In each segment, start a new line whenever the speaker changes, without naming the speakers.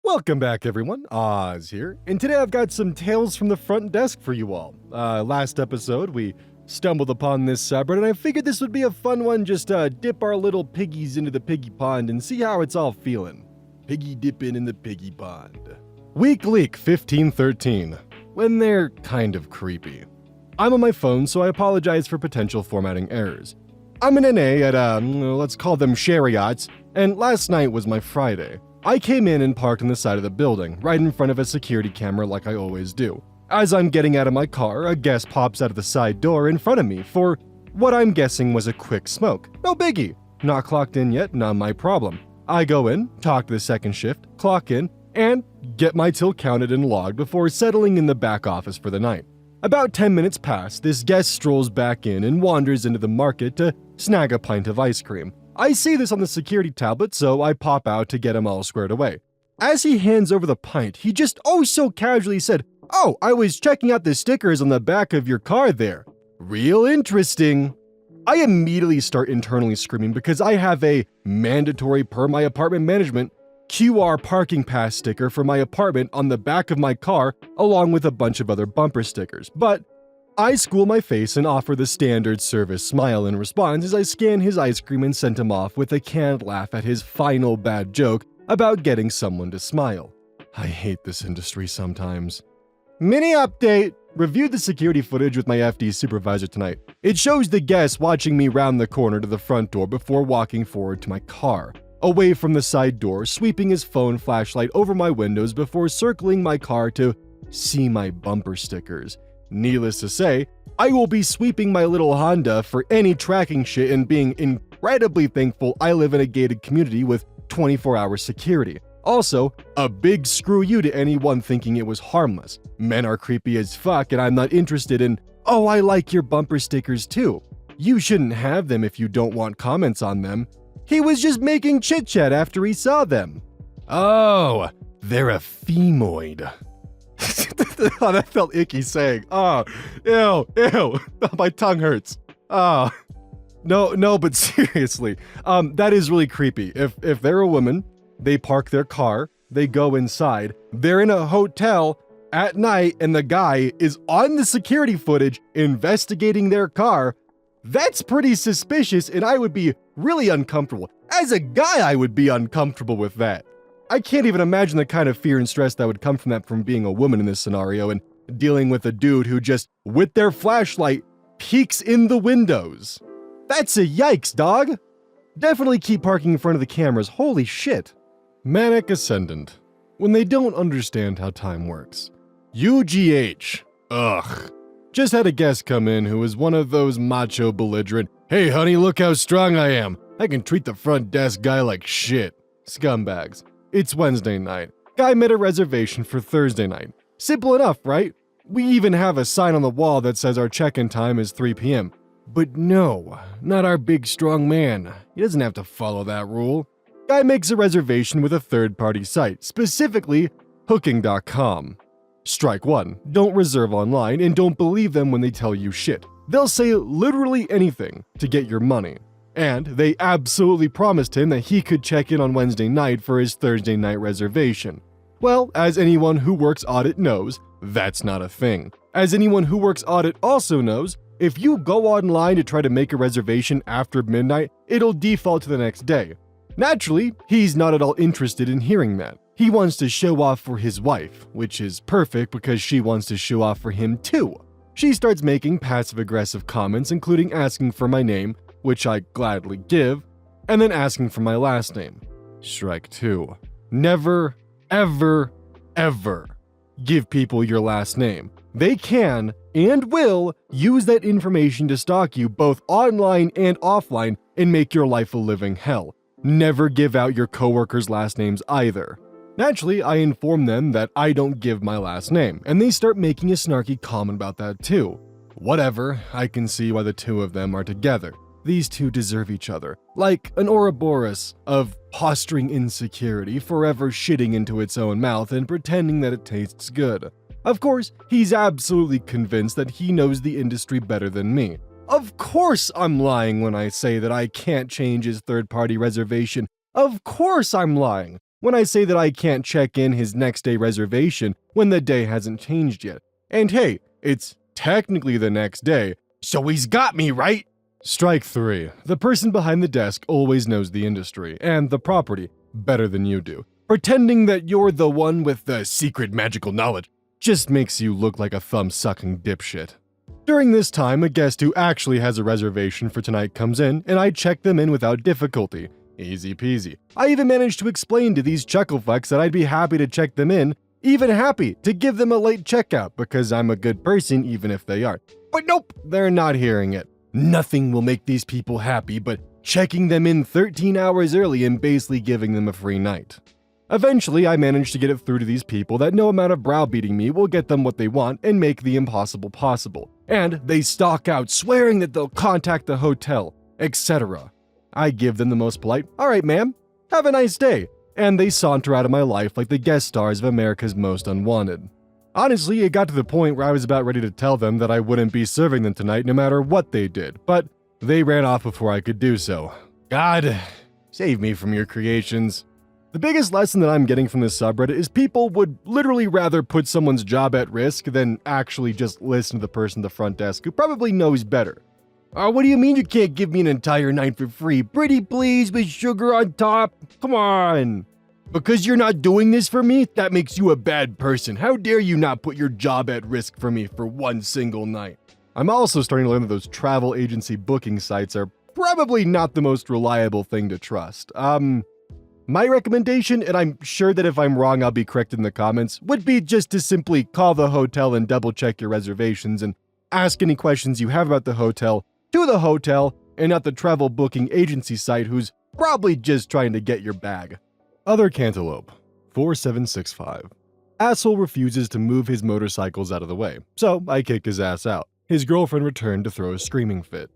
Welcome back, everyone. Oz here, and today I've got some tales from the front desk for you all. Last episode, we stumbled upon this subreddit, and I figured this would be a fun one, just dip our little piggies into the piggy pond and see how it's all feeling. Piggy dipping in the piggy pond. Week Leak 1513, when they're kind of creepy. I'm on my phone, so I apologize for potential formatting errors. I'm an NA at, let's call them Chariots, and last night was my Friday. I came in and parked on the side of the building, right in front of a security camera like I always do. As I'm getting out of my car, a guest pops out of the side door in front of me for what I'm guessing was a quick smoke. No biggie. Not clocked in yet, not my problem. I go in, talk to the second shift, clock in, and get my till counted and logged before settling in the back office for the night. About 10 minutes pass, this guest strolls back in and wanders into the market to snag a pint of ice cream. I see this on the security tablet, so I pop out to get him all squared away. As he hands over the pint, he just so casually said, "Oh, I was checking out the stickers on the back of your car there. Real interesting." I immediately start internally screaming because I have a mandatory per my apartment management QR parking pass sticker for my apartment on the back of my car, along with a bunch of other bumper stickers. But I school my face and offer the standard service smile in response as I scan his ice cream and sent him off with a canned laugh at his final bad joke about getting someone to smile. I hate this industry sometimes. Mini update! Reviewed the security footage with my FD supervisor tonight. It shows the guest watching me round the corner to the front door before walking forward to my car, away from the side door, sweeping his phone flashlight over my windows before circling my car to see my bumper stickers. Needless to say, I will be sweeping my little Honda for any tracking shit and being incredibly thankful I live in a gated community with 24-hour security. Also, a big screw you to anyone thinking it was harmless. Men are creepy as fuck and I'm not interested in, "Oh, I like your bumper stickers too." You shouldn't have them if you don't want comments on them. He was just making chit-chat after he saw them. Oh, they're a femoid. Oh, that felt icky saying, "Oh, ew, ew, my tongue hurts." Oh, no, but seriously, that is really creepy. If they're a woman, they park their car, they go inside, they're in a hotel at night, and the guy is on the security footage investigating their car, that's pretty suspicious, and I would be really uncomfortable. As a guy, I would be uncomfortable with that. I can't even imagine the kind of fear and stress that would come from that from being a woman in this scenario and dealing with a dude who just, with their flashlight, peeks in the windows. That's a yikes, dog. Definitely keep parking in front of the cameras, holy shit. Manic Ascendant. When they don't understand how time works. UGH. Ugh. Just had a guest come in who was one of those macho belligerent, "Hey honey, look how strong I am. I can treat the front desk guy like shit." Scumbags. It's Wednesday night. Guy made a reservation for Thursday night. Simple enough, right? We even have a sign on the wall that says our check-in time is 3 p.m. But no, not our big strong man. He doesn't have to follow that rule. Guy makes a reservation with a third-party site, specifically Booking.com. Strike one, don't reserve online and don't believe them when they tell you shit. They'll say literally anything to get your money. And they absolutely promised him that he could check in on Wednesday night for his Thursday night reservation. Well, as anyone who works audit knows, that's not a thing. As anyone who works audit also knows, if you go online to try to make a reservation after midnight, it'll default to the next day. Naturally, he's not at all interested in hearing that. He wants to show off for his wife, which is perfect because she wants to show off for him too. She starts making passive-aggressive comments, including asking for my name, which I gladly give, and then asking for my last name. Strike two. Never, ever, ever give people your last name. They can and will use that information to stalk you both online and offline and make your life a living hell. Never give out your coworkers' last names either. Naturally, I inform them that I don't give my last name, and they start making a snarky comment about that too. Whatever, I can see why the two of them are together. These two deserve each other, like an Ouroboros of posturing insecurity, forever shitting into its own mouth and pretending that it tastes good. Of course, he's absolutely convinced that he knows the industry better than me. Of course I'm lying when I say that I can't change his third-party reservation. Of course I'm lying. when I say that I can't check in his next day reservation when the day hasn't changed yet. And hey, it's technically the next day, so he's got me, right? Strike 3. The person behind the desk always knows the industry and the property better than you do. Pretending that you're the one with the secret magical knowledge just makes you look like a thumb-sucking dipshit. During this time, a guest who actually has a reservation for tonight comes in, and I check them in without difficulty. Easy peasy. I even managed to explain to these chucklefucks that I'd be happy to check them in, even happy to give them a late checkout because I'm a good person even if they aren't. But nope, they're not hearing it. Nothing will make these people happy but checking them in 13 hours early and basically giving them a free night. Eventually, I managed to get it through to these people that no amount of browbeating me will get them what they want and make the impossible possible. And they stalk out, swearing that they'll contact the hotel, etc. I give them the most polite, "All right, ma'am, have a nice day," and they saunter out of my life like the guest stars of America's Most Unwanted. Honestly, it got to the point where I was about ready to tell them that I wouldn't be serving them tonight no matter what they did, but they ran off before I could do so. God, save me from your creations. The biggest lesson that I'm getting from this subreddit is people would literally rather put someone's job at risk than actually just listen to the person at the front desk who probably knows better. What do you mean you can't give me an entire night for free? Pretty please with sugar on top? Come on. Because you're not doing this for me, that makes you a bad person. How dare you not put your job at risk for me for one single night? I'm also starting to learn that those travel agency booking sites are probably not the most reliable thing to trust. My recommendation, and I'm sure that if I'm wrong I'll be corrected in the comments, would be just to simply call the hotel and double check your reservations and ask any questions you have about the hotel to the hotel and not the travel booking agency site who's probably just trying to get your bag. Other Cantaloupe, 4765. Asshole refuses to move his motorcycles out of the way, so I kick his ass out. His girlfriend returned to throw a screaming fit.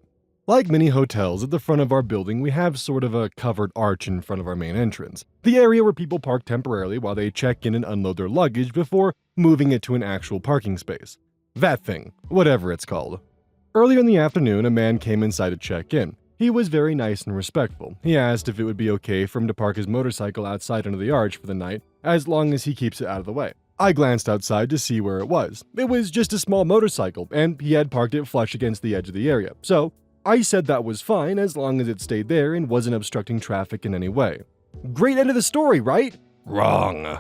Like many hotels, at the front of our building we have sort of a covered arch in front of our main entrance, the area where people park temporarily while they check in and unload their luggage before moving it to an actual parking space. That thing, whatever it's called. Earlier in the afternoon, a man came inside to check in. He was very nice and respectful. He asked if it would be okay for him to park his motorcycle outside under the arch for the night, as long as he keeps it out of the way. I glanced outside to see where it was. It was just a small motorcycle, and he had parked it flush against the edge of the area, so I said that was fine as long as it stayed there and wasn't obstructing traffic in any way. Great end of the story, right? Wrong.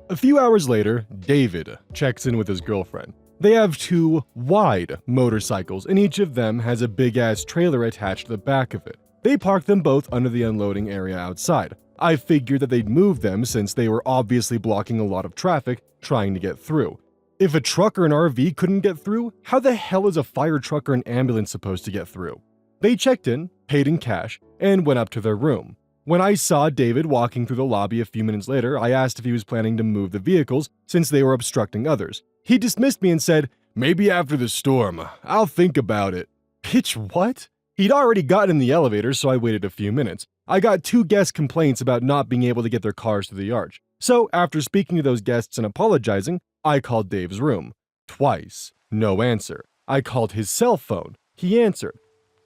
A few hours later, David checks in with his girlfriend. They have 2 wide motorcycles, and each of them has a big-ass trailer attached to the back of it. They parked them both under the unloading area outside. I figured that they'd move them since they were obviously blocking a lot of traffic trying to get through. If a truck or an RV couldn't get through, how the hell is a fire truck or an ambulance supposed to get through? They checked in, paid in cash, and went up to their room. When I saw David walking through the lobby a few minutes later, I asked if he was planning to move the vehicles since they were obstructing others. He dismissed me and said, "Maybe after the storm. I'll think about it." Bitch, what? He'd already gotten in the elevator, so I waited a few minutes. I got 2 guest complaints about not being able to get their cars to the arch. So after speaking to those guests and apologizing, I called Dave's room. Twice. No answer. I called his cell phone. He answered.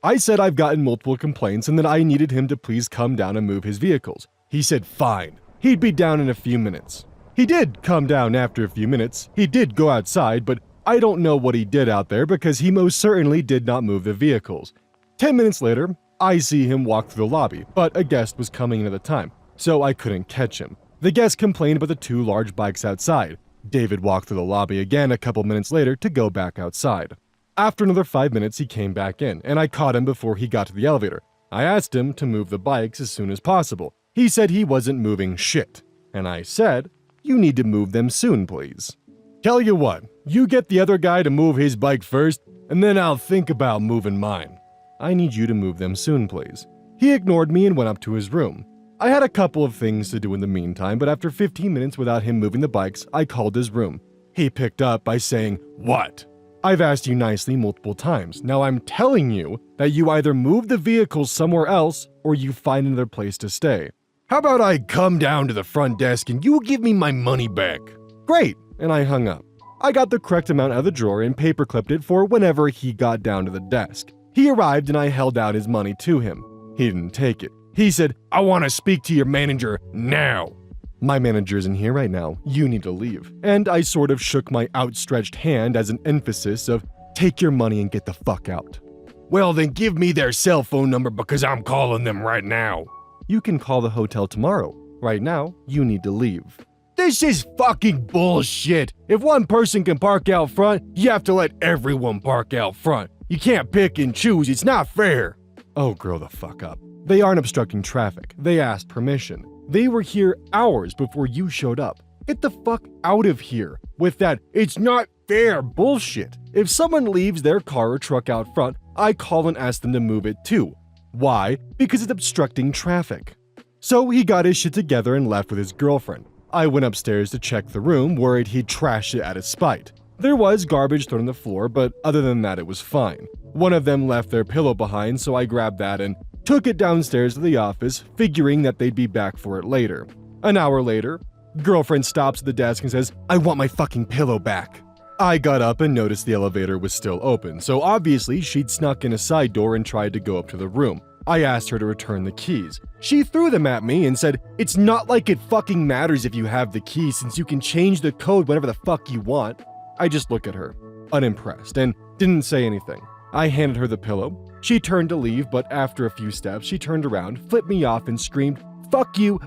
I said I've gotten multiple complaints and that I needed him to please come down and move his vehicles. He said fine. He'd be down in a few minutes. He did come down after a few minutes. He did go outside, but I don't know what he did out there because he most certainly did not move the vehicles. 10 minutes later, I see him walk through the lobby, but a guest was coming in at the time, so I couldn't catch him. The guest complained about the 2 large bikes outside. David walked through the lobby again a couple minutes later to go back outside. After another 5 minutes, he came back in, and I caught him before he got to the elevator. I asked him to move the bikes as soon as possible. He said he wasn't moving shit, and I said, "You need to move them soon, please." Tell you what, you get the other guy to move his bike first, and then I'll think about moving mine. I need you to move them soon, please. He ignored me and went up to his room. I had a couple of things to do in the meantime, but after 15 minutes without him moving the bikes, I called his room. He picked up by saying, "What?" I've asked you nicely multiple times. Now I'm telling you that you either move the vehicles somewhere else or you find another place to stay. How about I come down to the front desk and you give me my money back? Great, and I hung up. I got the correct amount out of the drawer and paperclipped it for whenever he got down to the desk. He arrived and I held out his money to him. He didn't take it. He said, "I want to speak to your manager now." My manager isn't here right now. You need to leave. And I sort of shook my outstretched hand as an emphasis of, take your money and get the fuck out.
Well, then give me their cell phone number because I'm calling them right now.
You can call the hotel tomorrow. Right now, you need to leave.
This is fucking bullshit. If one person can park out front, you have to let everyone park out front. You can't pick and choose. It's not fair.
Oh, grow the fuck up. They aren't obstructing traffic. They asked permission. They were here hours before you showed up. Get the fuck out of here with that "it's not fair" bullshit. If someone leaves their car or truck out front, I call and ask them to move it too. Why? Because it's obstructing traffic. So he got his shit together and left with his girlfriend. I went upstairs to check the room, worried he'd trashed it out of spite. There was garbage thrown on the floor, but other than that it was fine. One of them left their pillow behind, so I grabbed that and took it downstairs to the office, figuring that they'd be back for it later. An hour later, girlfriend stops at the desk and says, "I want my fucking pillow back." I got up and noticed the elevator was still open, so obviously she'd snuck in a side door and tried to go up to the room. I asked her to return the keys. She threw them at me and said, "It's not like it fucking matters if you have the keys since you can change the code whenever the fuck you want." I just looked at her, unimpressed, and didn't say anything. I handed her the pillow. She turned to leave, but after a few steps, she turned around, flipped me off, and screamed, fuck you,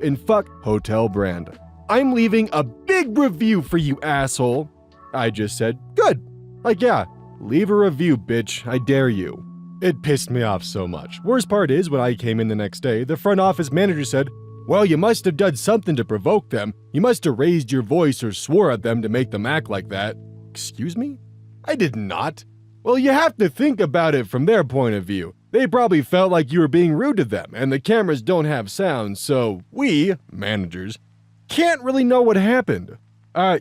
and fuck Hotel Brand. "I'm leaving a big review for you, asshole." I just said, "Good." Like, yeah, leave a review, bitch. I dare you. It pissed me off so much. Worst part is, when I came in the next day, the front office manager said, "Well, you must have done something to provoke them. You must have raised your voice or swore at them to make them act like that." Excuse me? I did not. Well, you have to think about it from their point of view. They probably felt like you were being rude to them, and the cameras don't have sound, so we, managers, can't really know what happened.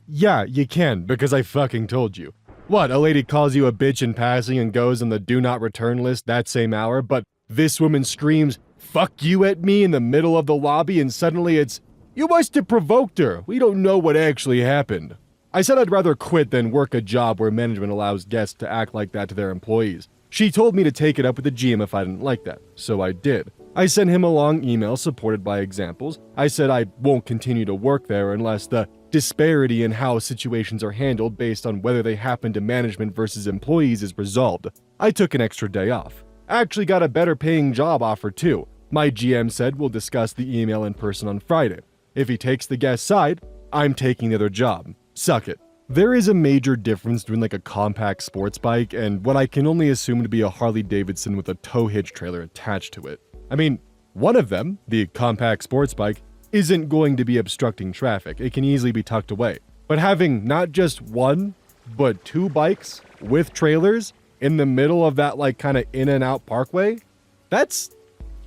Yeah, you can, because I fucking told you. What, a lady calls you a bitch in passing and goes on the do not return list that same hour, but this woman screams, "Fuck you" at me in the middle of the lobby, and suddenly it's, "You must have provoked her. We don't know what actually happened." I said I'd rather quit than work a job where management allows guests to act like that to their employees. She told me to take it up with the GM if I didn't like that, so I did. I sent him a long email supported by examples. I said I won't continue to work there unless the disparity in how situations are handled based on whether they happen to management versus employees is resolved. I took an extra day off. I actually got a better paying job offer too. My GM said we'll discuss the email in person on Friday. If he takes the guest side, I'm taking the other job. Suck it. There is a major difference between like a compact sports bike and what I can only assume to be a Harley Davidson with a tow hitch trailer attached to it. I mean, one of them, the compact sports bike, isn't going to be obstructing traffic. It can easily be tucked away. But having not just one, but two bikes with trailers in the middle of that like kind of in and out parkway, that's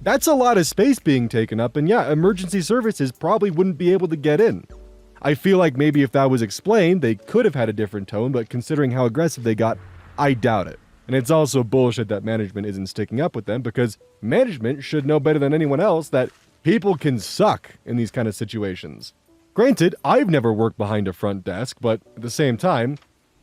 a lot of space being taken up, and yeah, emergency services probably wouldn't be able to get in. I feel like maybe if that was explained, they could have had a different tone, but considering how aggressive they got, I doubt it. And it's also bullshit that management isn't sticking up with them, because management should know better than anyone else that people can suck in these kind of situations. Granted, I've never worked behind a front desk, but at the same time,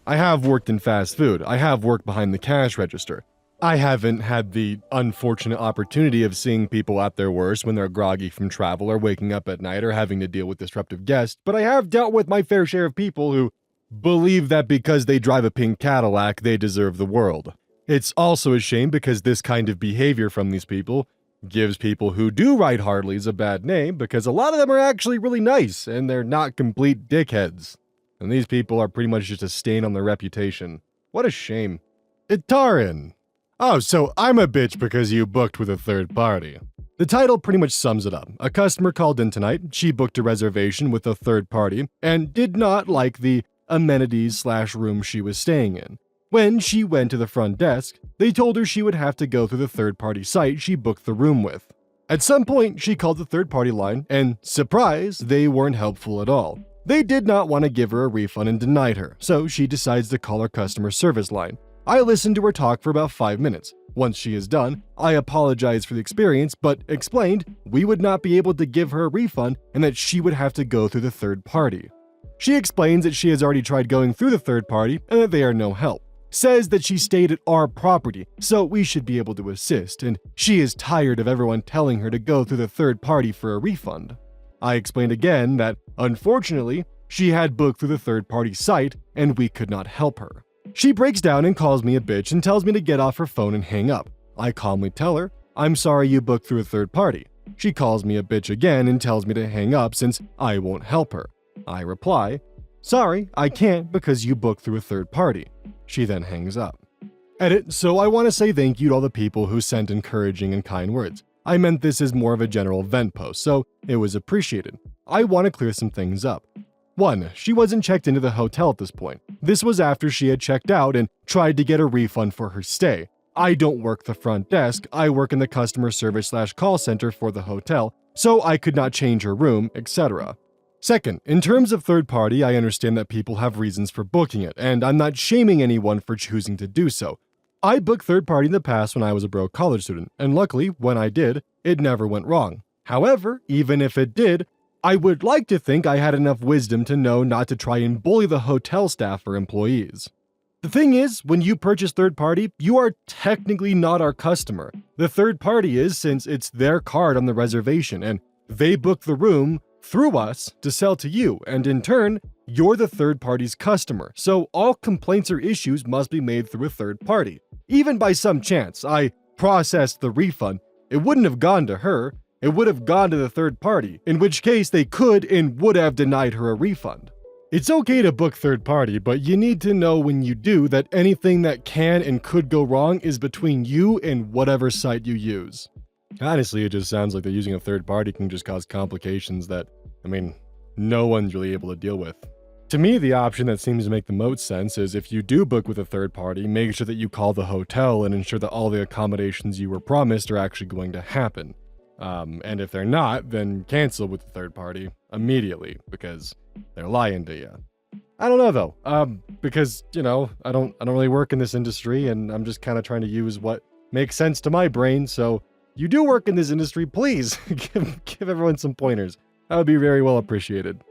I have worked in fast food. I have worked behind the cash register. I haven't had the unfortunate opportunity of seeing people at their worst when they're groggy from travel or waking up at night or having to deal with disruptive guests, but I have dealt with my fair share of people who believe that because they drive a pink Cadillac, they deserve the world. It's also a shame because this kind of behavior from these people gives people who do ride Harleys a bad name, because a lot of them are actually really nice and they're not complete dickheads. And these people are pretty much just a stain on their reputation. What a shame. Itarin. Oh, so I'm a bitch because you booked with a third party. The title pretty much sums it up. A customer called in tonight, she booked a reservation with a third party, and did not like the amenities/room she was staying in. When she went to the front desk, they told her she would have to go through the third-party site she booked the room with. At some point, she called the third-party line, and surprise, they weren't helpful at all. They did not want to give her a refund and denied her, so she decides to call her customer service line. I listened to her talk for about 5 minutes. Once she is done, I apologized for the experience, but explained we would not be able to give her a refund and that she would have to go through the third party. She explains that she has already tried going through the third party and that they are no help. Says that she stayed at our property, so we should be able to assist, and she is tired of everyone telling her to go through the third party for a refund. I explained again that, unfortunately, she had booked through the third-party site and we could not help her. She breaks down and calls me a bitch and tells me to get off her phone and hang up. I calmly tell her, I'm sorry you booked through a third party. She calls me a bitch again and tells me to hang up since I won't help her. I reply, sorry, I can't because you booked through a third party. She then hangs up. Edit, so I want to say thank you to all the people who sent encouraging and kind words. I meant this as more of a general vent post, so it was appreciated. I want to clear some things up. 1. She wasn't checked into the hotel at this point. This was after she had checked out and tried to get a refund for her stay. I don't work the front desk, I work in the customer service/call center for the hotel, so I could not change her room, etc. 2nd, in terms of third party, I understand that people have reasons for booking it, and I'm not shaming anyone for choosing to do so. I booked third party in the past when I was a broke college student, and luckily, when I did, it never went wrong. However, even if it did, I would like to think I had enough wisdom to know not to try and bully the hotel staff or employees. The thing is, when you purchase third party, you are technically not our customer. The third party is, since it's their card on the reservation, and they book the room through us to sell to you, and in turn, you're the third party's customer, so all complaints or issues must be made through a third party. Even by some chance I processed the refund, it wouldn't have gone to her, it would have gone to the third party, in which case they could and would have denied her a refund. It's okay to book third party, but you need to know when you do that anything that can and could go wrong is between you and whatever site you use. Honestly, it just sounds like that using a third party can just cause complications that, no one's really able to deal with. To me, the option that seems to make the most sense is if you do book with a third party, make sure that you call the hotel and ensure that all the accommodations you were promised are actually going to happen. And if they're not, then cancel with the third party immediately because they're lying to you. I don't know though, because, I don't really work in this industry and I'm just kind of trying to use what makes sense to my brain. So you do work in this industry, please give everyone some pointers. That would be very well appreciated.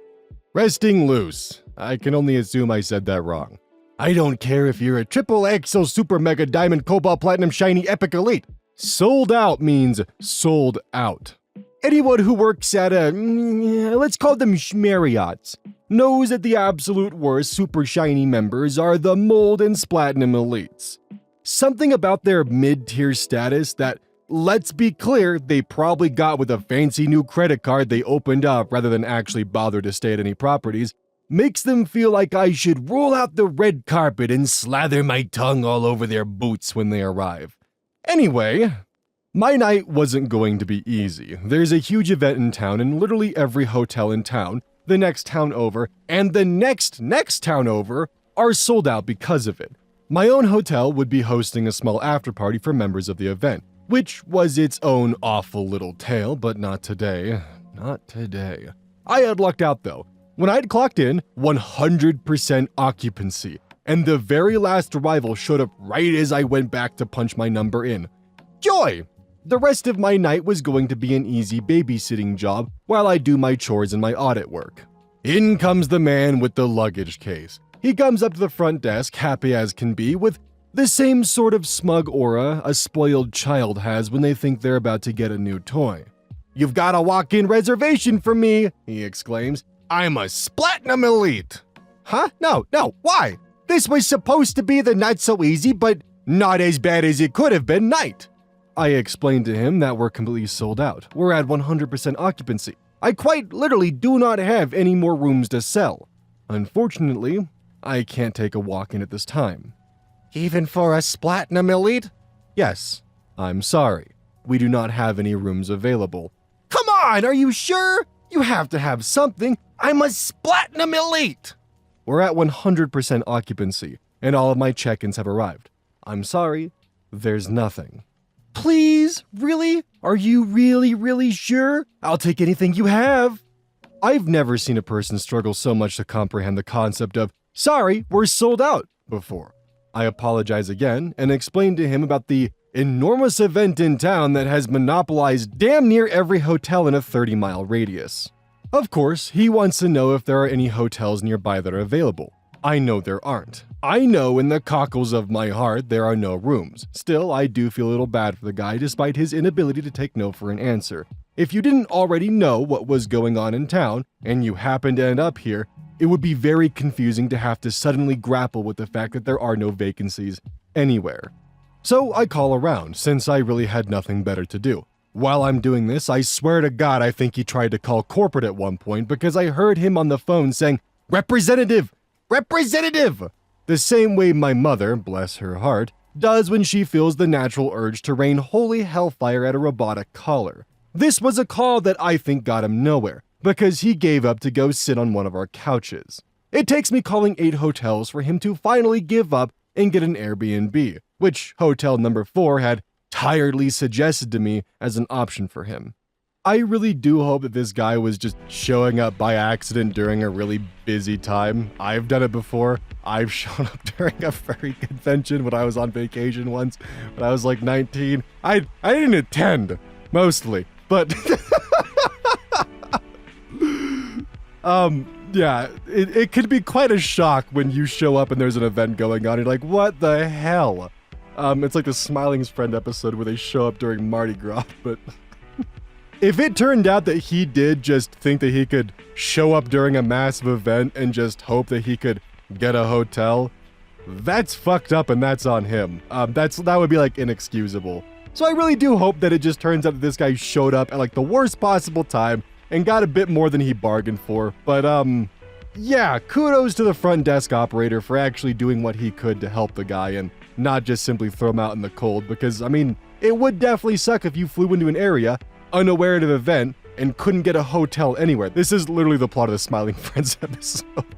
Resting loose. I can only assume I said that wrong. I don't care if you're a triple XL super mega diamond cobalt platinum shiny epic elite. Sold out means sold out. Anyone who works at let's call them Marriott's, knows that the absolute worst super shiny members are the mold and splatinum elites. Something about their mid-tier status that, let's be clear, they probably got with a fancy new credit card they opened up rather than actually bother to stay at any properties, makes them feel like I should roll out the red carpet and slather my tongue all over their boots when they arrive. Anyway, my night wasn't going to be easy. There's a huge event in town and literally every hotel in town, the next town over, and the next town over are sold out because of it. My own hotel would be hosting a small after-party for members of the event, which was its own awful little tale, but not today. Not today. I had lucked out though. When I'd clocked in, 100% occupancy, and the very last arrival showed up right as I went back to punch my number in. Joy! The rest of my night was going to be an easy babysitting job while I do my chores and my audit work. In comes the man with the luggage case. He comes up to the front desk, happy as can be, with the same sort of smug aura a spoiled child has when they think they're about to get a new toy. "You've got a walk-in reservation for me," he exclaims. "I'm a Splatinum Elite." Huh? No, why? This was supposed to be the not so easy, but not as bad as it could have been night. I explained to him that we're completely sold out. We're at 100% occupancy. I quite literally do not have any more rooms to sell. Unfortunately, I can't take a walk-in at this time. Even for a Splatinum Elite? Yes, I'm sorry. We do not have any rooms available. Come on, are you sure? You have to have something. I'm a Splatinum Elite! We're at 100% occupancy, and all of my check-ins have arrived. I'm sorry, there's nothing. Please? Really? Are you really sure? I'll take anything you have. I've never seen a person struggle so much to comprehend the concept of, sorry, we're sold out, before. I apologize again and explain to him about the enormous event in town that has monopolized damn near every hotel in a 30-mile radius. Of course, he wants to know if there are any hotels nearby that are available. I know there aren't. I know in the cockles of my heart there are no rooms. Still, I do feel a little bad for the guy despite his inability to take no for an answer. If you didn't already know what was going on in town, and you happened to end up here, it would be very confusing to have to suddenly grapple with the fact that there are no vacancies anywhere. So I call around, since I really had nothing better to do. While I'm doing this, I swear to God I think he tried to call corporate at one point because I heard him on the phone saying, "Representative! Representative!" The same way my mother, bless her heart, does when she feels the natural urge to rain holy hellfire at a robotic caller. This was a call that I think got him nowhere, because he gave up to go sit on one of our couches. It takes me calling 8 hotels for him to finally give up and get an Airbnb, which hotel number 4 had tiredly suggested to me as an option for him. I really do hope that this guy was just showing up by accident during a really busy time. I've done it before. I've shown up during a furry convention when I was on vacation once, when I was like 19. I didn't attend, mostly, but yeah, it could be quite a shock when you show up and there's an event going on. You're like, what the hell? It's like the Smiling's Friend episode where they show up during Mardi Gras, but if it turned out that he did just think that he could show up during a massive event and just hope that he could get a hotel, that's fucked up and that's on him. That would be like inexcusable. So I really do hope that it just turns out that this guy showed up at like the worst possible time and got a bit more than he bargained for. But yeah, kudos to the front desk operator for actually doing what he could to help the guy and not just simply throw him out in the cold, because I mean, it would definitely suck if you flew into an area unaware of an event and couldn't get a hotel anywhere. This is literally the plot of the Smiling Friends episode.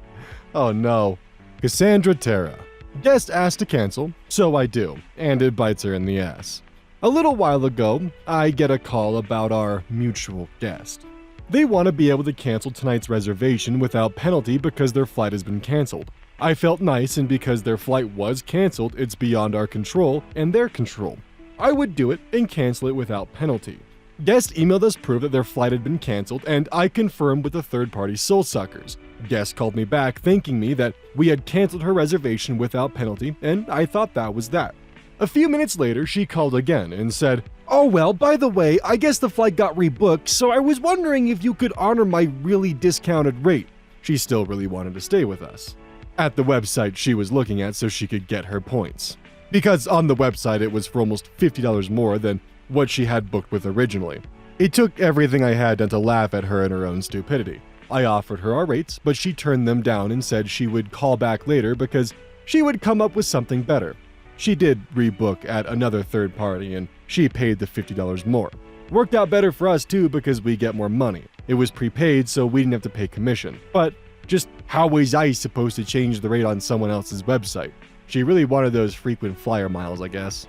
Oh no. Cassandra Terra. Guest asked to cancel, so I do, and it bites her in the ass. A little while ago, I get a call about our mutual guest. They want to be able to cancel tonight's reservation without penalty because their flight has been canceled. I felt nice, and because their flight was canceled, it's beyond our control and their control. I would do it and cancel it without penalty. Guest emailed us proof that their flight had been canceled, and I confirmed with the third-party soulsuckers. Guest called me back thanking me that we had canceled her reservation without penalty, and I thought that was that. A few minutes later, she called again and said, "Oh well, by the way, I guess the flight got rebooked, so I was wondering if you could honor my really discounted rate." She still really wanted to stay with us. At the website she was looking at so she could get her points. Because on the website it was for almost $50 more than what she had booked with originally. It took everything I had done to laugh at her and her own stupidity. I offered her our rates, but she turned them down and said she would call back later because she would come up with something better. She did rebook at another third party and she paid the $50 more. Worked out better for us too because we get more money. It was prepaid so we didn't have to pay commission. But just how was I supposed to change the rate on someone else's website? She really wanted those frequent flyer miles, I guess.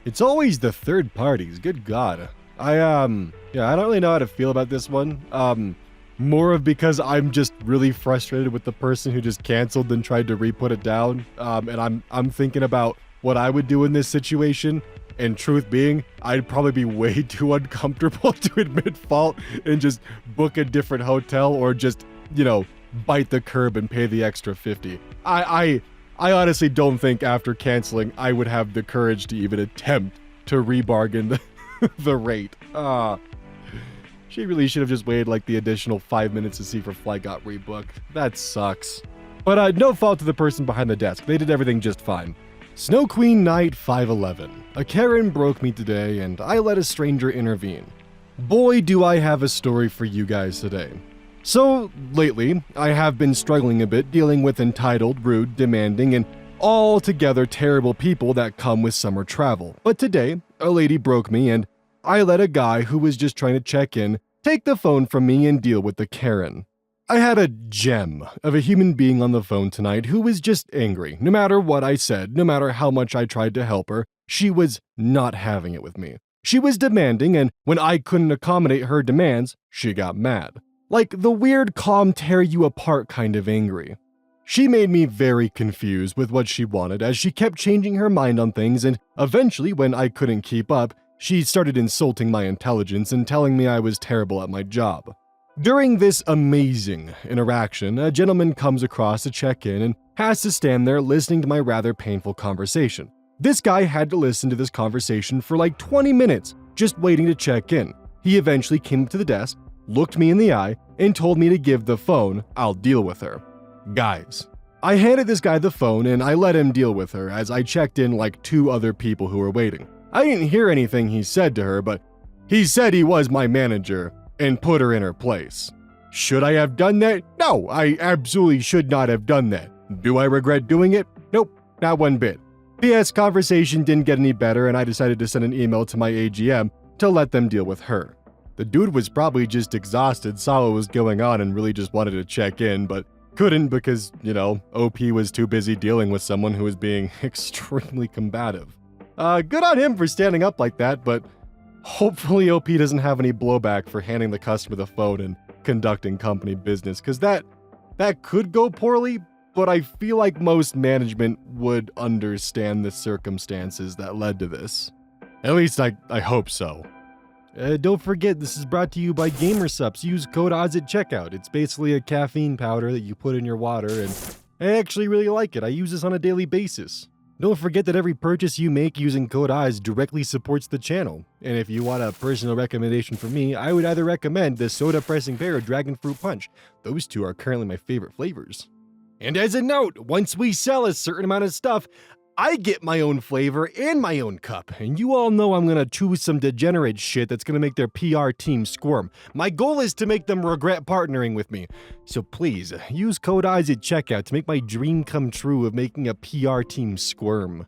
It's always the third parties, good God. I don't really know how to feel about this one. More of because I'm just really frustrated with the person who just canceled and tried to re-put it down. And I'm thinking about what I would do in this situation. And truth being, I'd probably be way too uncomfortable to admit fault and just book a different hotel or just, bite the curb and pay the extra $50. I honestly don't think after canceling, I would have the courage to even attempt to rebargain the rate. She really should have just waited like the additional 5 minutes to see if her flight got rebooked. That sucks. But no fault to the person behind the desk. They did everything just fine. Snow Queen Night 511. A Karen broke me today and I let a stranger intervene. Boy, do I have a story for you guys today. So, lately, I have been struggling a bit dealing with entitled, rude, demanding, and altogether terrible people that come with summer travel. But today, a lady broke me and I let a guy who was just trying to check in take the phone from me and deal with the Karen. I had a gem of a human being on the phone tonight who was just angry. No matter what I said, no matter how much I tried to help her, she was not having it with me. She was demanding, and when I couldn't accommodate her demands, she got mad. Like the weird calm tear you apart kind of angry. She made me very confused with what she wanted as she kept changing her mind on things, and eventually when I couldn't keep up, she started insulting my intelligence and telling me I was terrible at my job. During this amazing interaction, a gentleman comes across to check in and has to stand there listening to my rather painful conversation. This guy had to listen to this conversation for like 20 minutes, just waiting to check in. He eventually came up to the desk, looked me in the eye, and told me to give the phone. I'll deal with her. Guys, I handed this guy the phone and I let him deal with her as I checked in like 2 other people who were waiting. I didn't hear anything he said to her, but he said he was my manager and put her in her place. Should I have done that? No, I absolutely should not have done that. Do I regret doing it? Nope, not one bit. P.S. Conversation didn't get any better and I decided to send an email to my AGM to let them deal with her. The dude was probably just exhausted, saw what was going on and really just wanted to check in, but couldn't because, OP was too busy dealing with someone who was being extremely combative. Good on him for standing up like that, but hopefully OP doesn't have any blowback for handing the customer the phone and conducting company business, because that could go poorly, but I feel like most management would understand the circumstances that led to this. At least I hope so. Don't forget, this is brought to you by GamerSups. Use code ODDS at checkout. It's basically a caffeine powder that you put in your water, and I actually really like it. I use this on a daily basis. Don't forget that every purchase you make using code ODDS directly supports the channel. And if you want a personal recommendation from me, I would either recommend the Soda Pressing Pear or Dragon Fruit Punch. Those 2 are currently my favorite flavors. And as a note, once we sell a certain amount of stuff, I get my own flavor and my own cup, and you all know I'm gonna choose some degenerate shit that's gonna make their PR team squirm. My goal is to make them regret partnering with me. So please, use code ODDS at checkout to make my dream come true of making a PR team squirm.